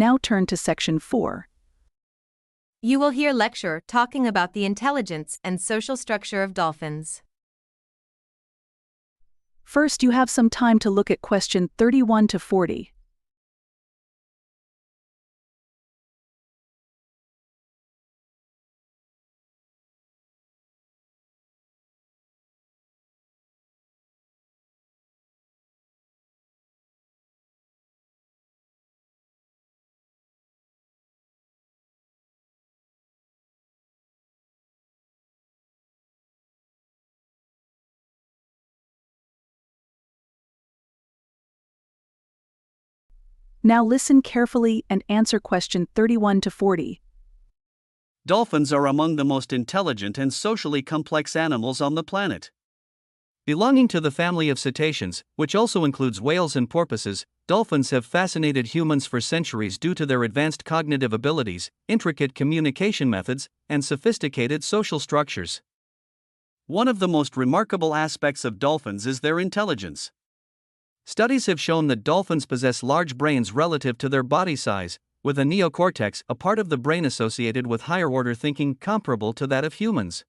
Now turn to section 4. You will hear lecturer talking about the intelligence and social structure of dolphins. First, you have some time to look at question 31 to 40. Now listen carefully and answer question 31 to 40. Dolphins are among the most intelligent and socially complex animals on the planet. Belonging to the family of cetaceans, which also includes whales and porpoises, dolphins have fascinated humans for centuries due to their advanced cognitive abilities, intricate communication methods, and sophisticated social structures. One of the most remarkable aspects of dolphins is their intelligence. Studies have shown that dolphins possess large brains relative to their body size, with a neocortex, a part of the brain associated with higher-order thinking, comparable to that of humans.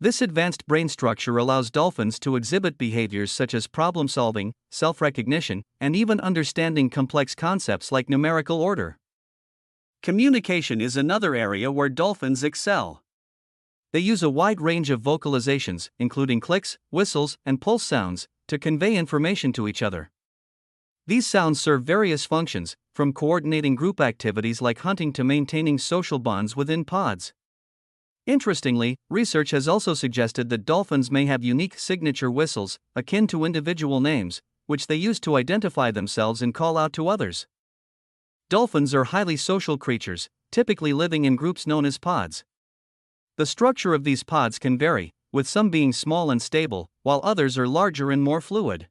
This advanced brain structure allows dolphins to exhibit behaviors such as problem-solving, self-recognition, and even understanding complex concepts like numerical order. Communication is another area where dolphins excel. They use a wide range of vocalizations, including clicks, whistles, and pulse sounds, to convey information to each other. These sounds serve various functions, from coordinating group activities like hunting to maintaining social bonds within pods. Interestingly, research has also suggested that dolphins may have unique signature whistles, akin to individual names, which they use to identify themselves and call out to others. Dolphins are highly social creatures, typically living in groups known as pods. The structure of these pods can vary, with some being small and stable, while others are larger and more fluid.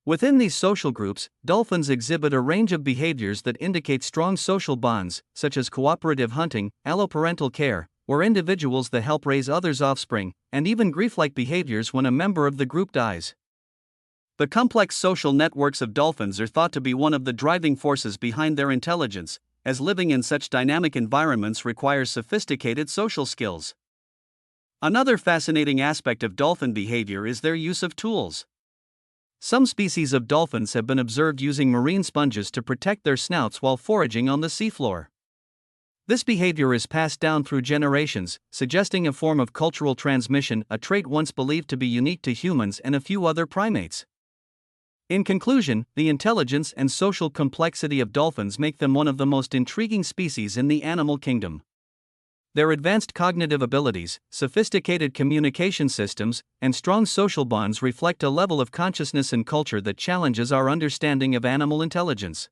Within these social groups, dolphins exhibit a range of behaviors that indicate strong social bonds, such as cooperative hunting, alloparental care, where individuals that help raise others' offspring, and even grief-like behaviors when a member of the group dies. The complex social networks of dolphins are thought to be one of the driving forces behind their intelligence, as living in such dynamic environments requires sophisticated social skills. Another fascinating aspect of dolphin behavior is their use of tools. Some species of dolphins have been observed using marine sponges to protect their snouts while foraging on the seafloor. This behavior is passed down through generations, suggesting a form of cultural transmission, a trait once believed to be unique to humans and a few other primates. In conclusion, the intelligence and social complexity of dolphins make them one of the most intriguing species in the animal kingdom. Their advanced cognitive abilities, sophisticated communication systems, and strong social bonds reflect a level of consciousness and culture that challenges our understanding of animal intelligence.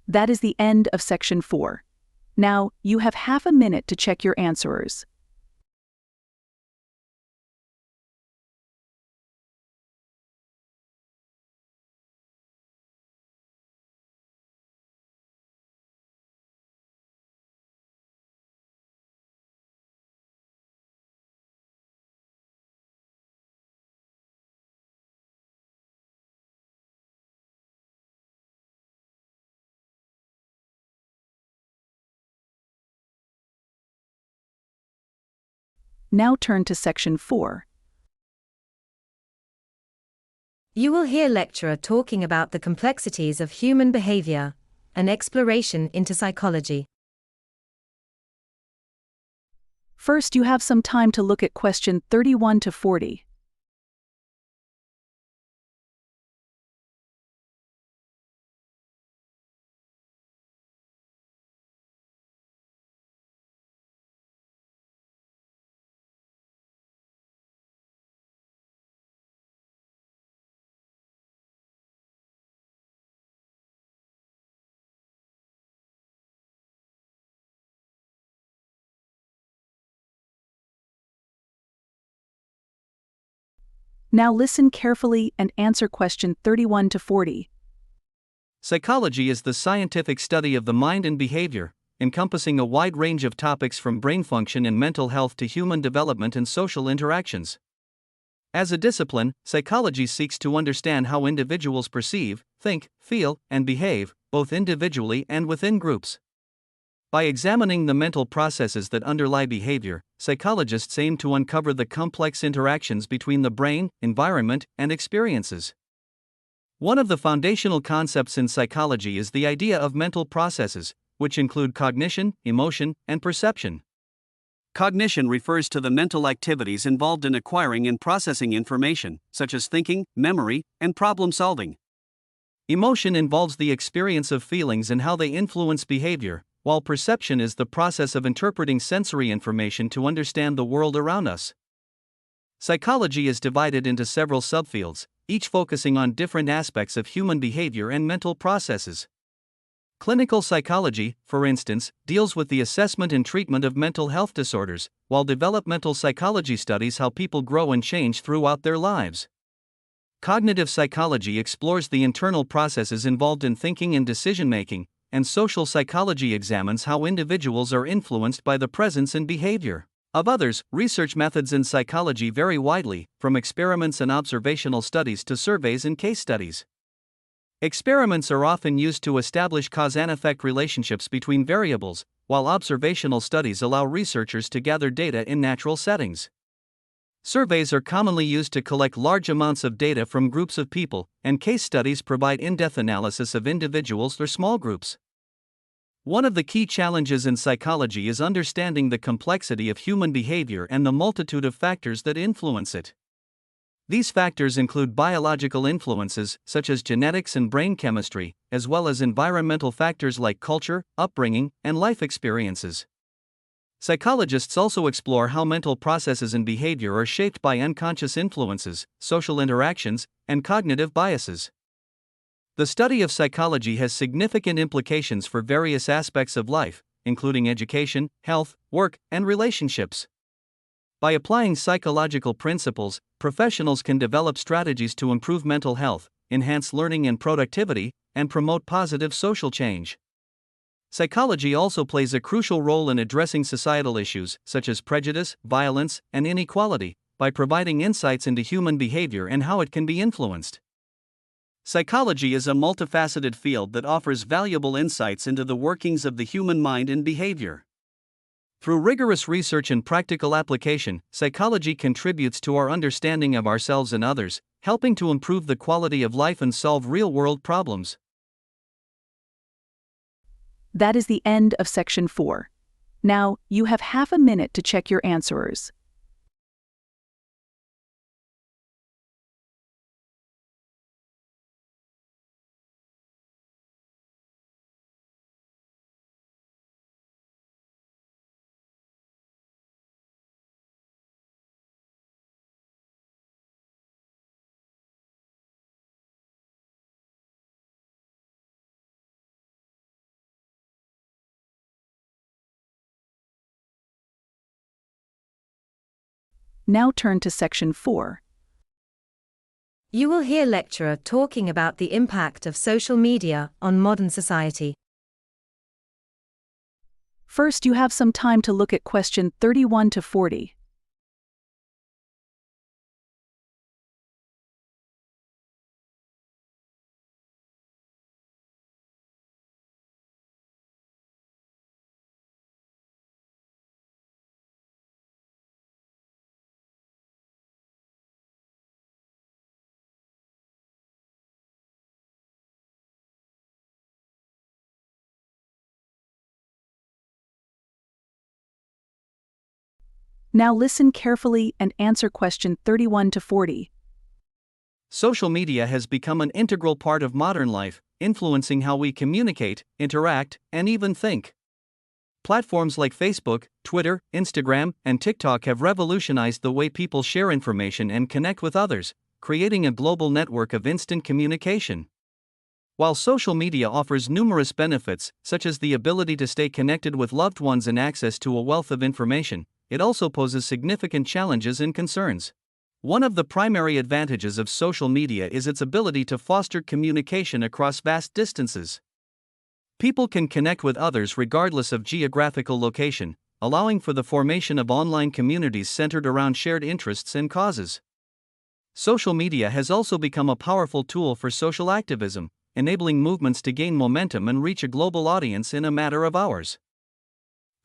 That is the end of section 4. Now, you have half a minute to check your answers. Now turn to section 4. You will hear lecturer talking about the complexities of human behavior, an exploration into psychology. First, you have some time to look at question 31 to 40. Now listen carefully and answer question 31 to 40. Psychology is the scientific study of the mind and behavior, encompassing a wide range of topics from brain function and mental health to human development and social interactions. As a discipline, psychology seeks to understand how individuals perceive, think, feel, and behave, both individually and within groups. By examining the mental processes that underlie behavior, psychologists aim to uncover the complex interactions between the brain, environment, and experiences. One of the foundational concepts in psychology is the idea of mental processes, which include cognition, emotion, and perception. Cognition refers to the mental activities involved in acquiring and processing information, such as thinking, memory, and problem solving. Emotion involves the experience of feelings and how they influence behavior, while perception is the process of interpreting sensory information to understand the world around us. Psychology is divided into several subfields, each focusing on different aspects of human behavior and mental processes. Clinical psychology, for instance, deals with the assessment and treatment of mental health disorders, while developmental psychology studies how people grow and change throughout their lives. Cognitive psychology explores the internal processes involved in thinking and decision-making, and social psychology examines how individuals are influenced by the presence and behavior of others. Research methods in psychology vary widely, from experiments and observational studies to surveys and case studies. Experiments are often used to establish cause and effect relationships between variables, while observational studies allow researchers to gather data in natural settings. Surveys are commonly used to collect large amounts of data from groups of people, and case studies provide in-depth analysis of individuals or small groups. One of the key challenges in psychology is understanding the complexity of human behavior and the multitude of factors that influence it. These factors include biological influences, such as genetics and brain chemistry, as well as environmental factors like culture, upbringing, and life experiences. Psychologists also explore how mental processes and behavior are shaped by unconscious influences, social interactions, and cognitive biases. The study of psychology has significant implications for various aspects of life, including education, health, work, and relationships. By applying psychological principles, professionals can develop strategies to improve mental health, enhance learning and productivity, and promote positive social change. Psychology also plays a crucial role in addressing societal issues, such as prejudice, violence, and inequality, by providing insights into human behavior and how it can be influenced. Psychology is a multifaceted field that offers valuable insights into the workings of the human mind and behavior. Through rigorous research and practical application, psychology contributes to our understanding of ourselves and others, helping to improve the quality of life and solve real-world problems. That is the end of Section 4. Now, you have half a minute to check your answers. Now turn to Section 4. You will hear lecturer talking about the impact of social media on modern society. First, you have some time to look at question 31 to 40. Now listen carefully and answer question 31 to 40. Social media has become an integral part of modern life, influencing how we communicate, interact, and even think. Platforms like Facebook, Twitter, Instagram, and TikTok have revolutionized the way people share information and connect with others, creating a global network of instant communication. While social media offers numerous benefits, such as the ability to stay connected with loved ones and access to a wealth of information, it also poses significant challenges and concerns. One of the primary advantages of social media is its ability to foster communication across vast distances. People can connect with others regardless of geographical location, allowing for the formation of online communities centered around shared interests and causes. Social media has also become a powerful tool for social activism, enabling movements to gain momentum and reach a global audience in a matter of hours.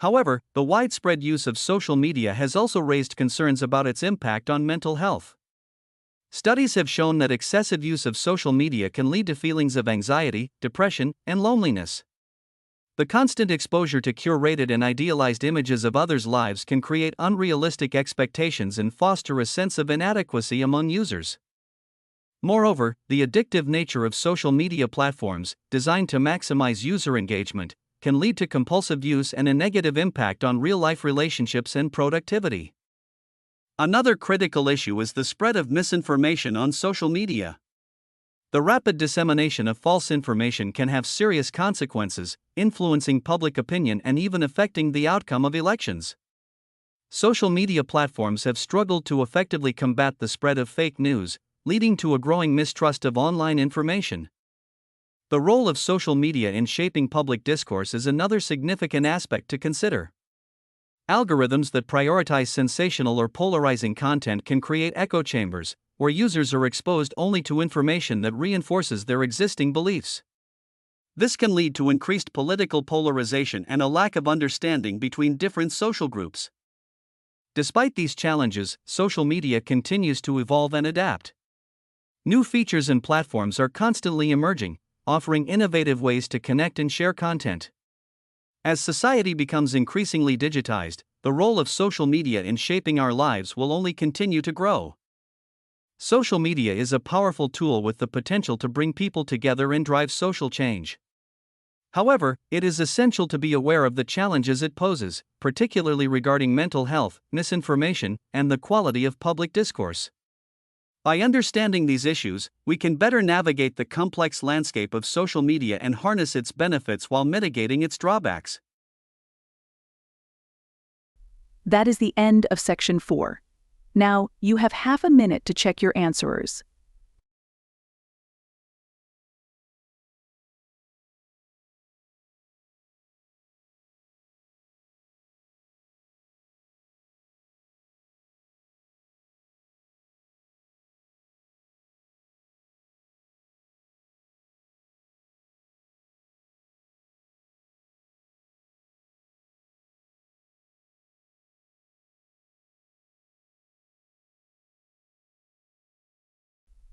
However, the widespread use of social media has also raised concerns about its impact on mental health. Studies have shown that excessive use of social media can lead to feelings of anxiety, depression, and loneliness. The constant exposure to curated and idealized images of others' lives can create unrealistic expectations and foster a sense of inadequacy among users. Moreover, the addictive nature of social media platforms, designed to maximize user engagement, can lead to compulsive use and a negative impact on real-life relationships and productivity. Another critical issue is the spread of misinformation on social media. The rapid dissemination of false information can have serious consequences, influencing public opinion and even affecting the outcome of elections. Social media platforms have struggled to effectively combat the spread of fake news, leading to a growing mistrust of online information. The role of social media in shaping public discourse is another significant aspect to consider. Algorithms that prioritize sensational or polarizing content can create echo chambers, where users are exposed only to information that reinforces their existing beliefs. This can lead to increased political polarization and a lack of understanding between different social groups. Despite these challenges, social media continues to evolve and adapt. New features and platforms are constantly emerging, offering innovative ways to connect and share content. As society becomes increasingly digitized, the role of social media in shaping our lives will only continue to grow. Social media is a powerful tool with the potential to bring people together and drive social change. However, it is essential to be aware of the challenges it poses, particularly regarding mental health, misinformation, and the quality of public discourse. By understanding these issues, we can better navigate the complex landscape of social media and harness its benefits while mitigating its drawbacks. That is the end of Section 4. Now, you have half a minute to check your answers.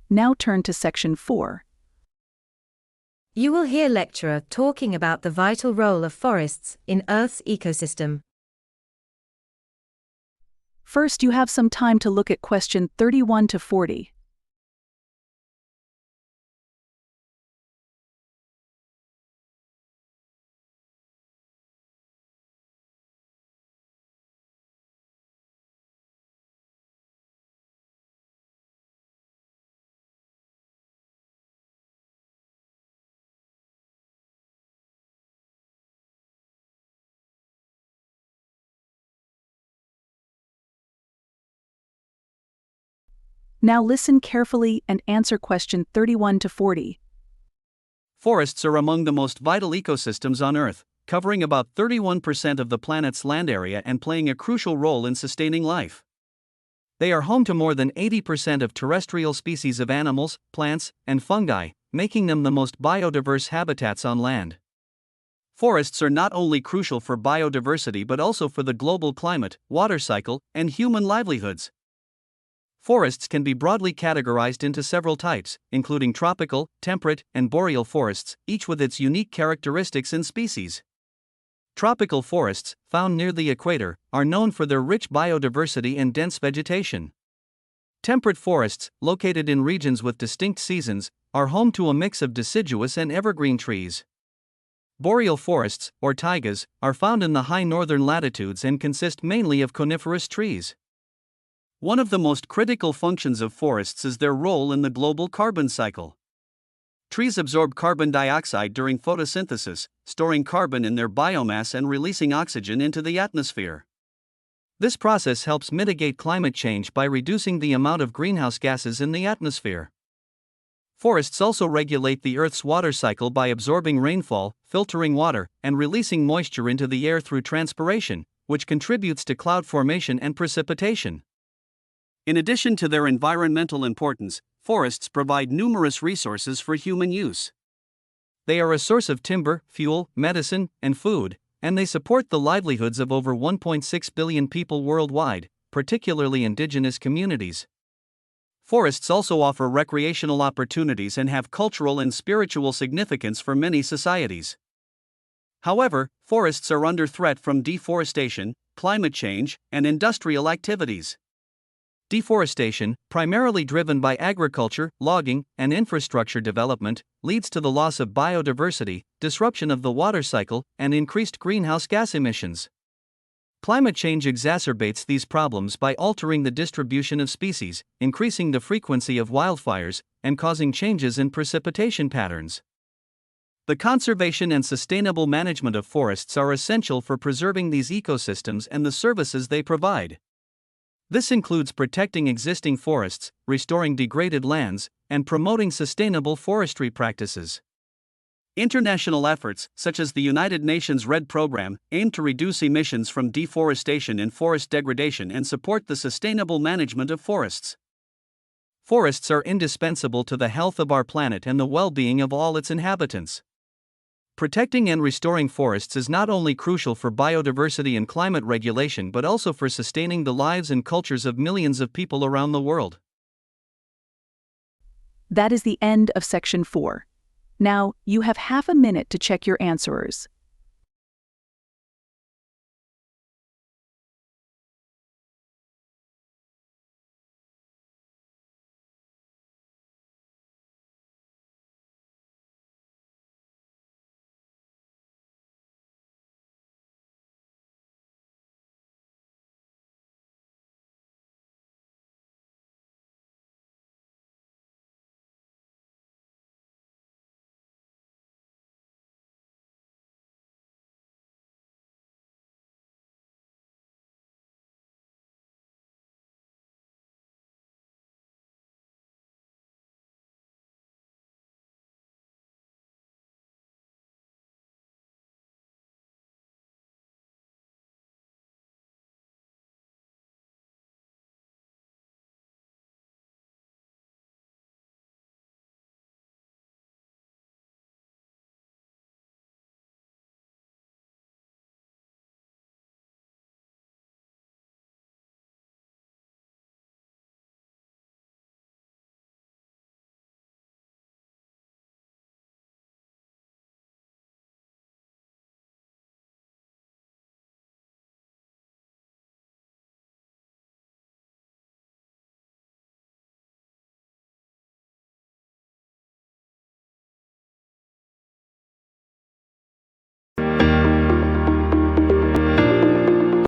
Now turn to Section 4. You will hear lecturer talking about the vital role of forests in Earth's ecosystem. First, you have some time to look at question 31 to 40. Now listen carefully and answer question 31 to 40. Forests are among the most vital ecosystems on Earth, covering about 31% of the planet's land area and playing a crucial role in sustaining life. They are home to more than 80% of terrestrial species of animals, plants, and fungi, making them the most biodiverse habitats on land. Forests are not only crucial for biodiversity but also for the global climate, water cycle, and human livelihoods. Forests can be broadly categorized into several types, including tropical, temperate, and boreal forests, each with its unique characteristics and species. Tropical forests, found near the equator, are known for their rich biodiversity and dense vegetation. Temperate forests, located in regions with distinct seasons, are home to a mix of deciduous and evergreen trees. Boreal forests, or taigas, are found in the high northern latitudes and consist mainly of coniferous trees. One of the most critical functions of forests is their role in the global carbon cycle. Trees absorb carbon dioxide during photosynthesis, storing carbon in their biomass and releasing oxygen into the atmosphere. This process helps mitigate climate change by reducing the amount of greenhouse gases in the atmosphere. Forests also regulate the Earth's water cycle by absorbing rainfall, filtering water, and releasing moisture into the air through transpiration, which contributes to cloud formation and precipitation. In addition to their environmental importance, forests provide numerous resources for human use. They are a source of timber, fuel, medicine, and food, and they support the livelihoods of over 1.6 billion people worldwide, particularly indigenous communities. Forests also offer recreational opportunities and have cultural and spiritual significance for many societies. However, forests are under threat from deforestation, climate change, and industrial activities. Deforestation, primarily driven by agriculture, logging, and infrastructure development, leads to the loss of biodiversity, disruption of the water cycle, and increased greenhouse gas emissions. Climate change exacerbates these problems by altering the distribution of species, increasing the frequency of wildfires, and causing changes in precipitation patterns. The conservation and sustainable management of forests are essential for preserving these ecosystems and the services they provide. This includes protecting existing forests, restoring degraded lands, and promoting sustainable forestry practices. International efforts, such as the United Nations REDD program, aim to reduce emissions from deforestation and forest degradation and support the sustainable management of forests. Forests are indispensable to the health of our planet and the well-being of all its inhabitants. Protecting and restoring forests is not only crucial for biodiversity and climate regulation but also for sustaining the lives and cultures of millions of people around the world. That is the end of section 4. Now, you have half a minute to check your answers.